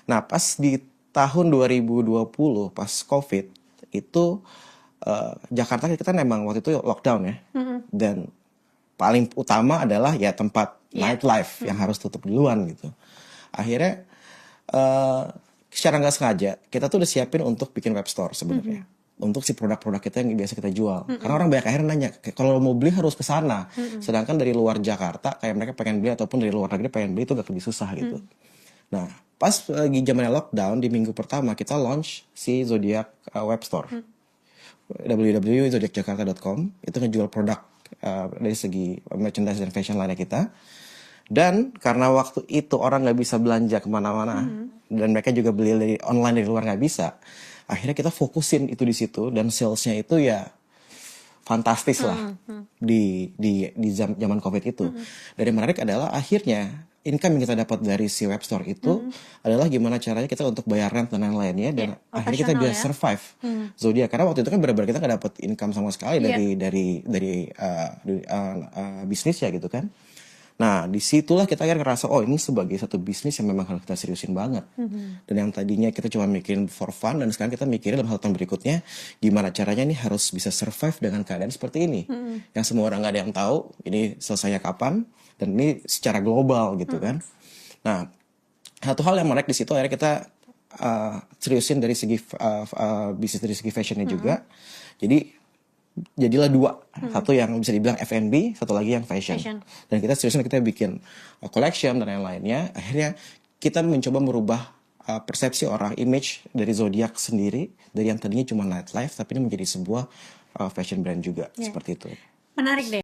Nah, pas di tahun 2020 pas COVID itu Jakarta kita memang waktu itu lockdown ya. Dan paling utama adalah ya tempat nightlife yang harus tutup duluan gitu. Akhirnya secara nggak sengaja kita tuh udah siapin untuk bikin web store sebenarnya. Untuk si produk-produk kita yang biasa kita jual. Karena orang banyak akhirnya nanya, kalau mau beli harus ke sana. Sedangkan dari luar Jakarta kayak mereka pengen beli ataupun dari luar negeri pengen beli itu agak lebih susah gitu. Nah, pas lagi zamannya lockdown di minggu pertama kita launch si Zodiac web store. www.zodiacjakarta.com itu ngejual produk dari segi merchandise dan fashion lainnya kita. Dan karena waktu itu orang nggak bisa belanja kemana-mana dan mereka juga beli dari online dari luar nggak bisa, akhirnya kita fokusin itu di situ dan salesnya itu ya fantastis lah di zaman COVID itu. Dan yang menarik adalah akhirnya income yang kita dapat dari si web store itu adalah gimana caranya kita untuk bayar rent dan lain-lainnya dan akhirnya kita bisa survive Zodiac karena waktu itu kan benar-benar kita nggak dapat income sama sekali dari bisnis ya gitu kan. Nah, disitulah kita akhirnya ngerasa, oh ini sebagai satu bisnis yang memang harus kita seriusin banget. Dan yang tadinya kita cuma mikirin for fun, dan sekarang kita mikirin dalam hal tahun berikutnya, gimana caranya ini harus bisa survive dengan keadaan seperti ini. Yang semua orang gak ada yang tahu, ini selesainya kapan, dan ini secara global gitu kan. Nah, satu hal yang menarik di situ akhirnya kita seriusin dari segi bisnis dari segi fashionnya juga. Jadi jadilah dua, satu yang bisa dibilang F&B, satu lagi yang fashion. Dan kita seriusnya kita bikin collection dan lain-lainnya. Akhirnya kita mencoba merubah persepsi orang, image dari Zodiac sendiri dari yang tadinya cuma nightlife, tapi ini menjadi sebuah fashion brand juga seperti itu. Menarik deh.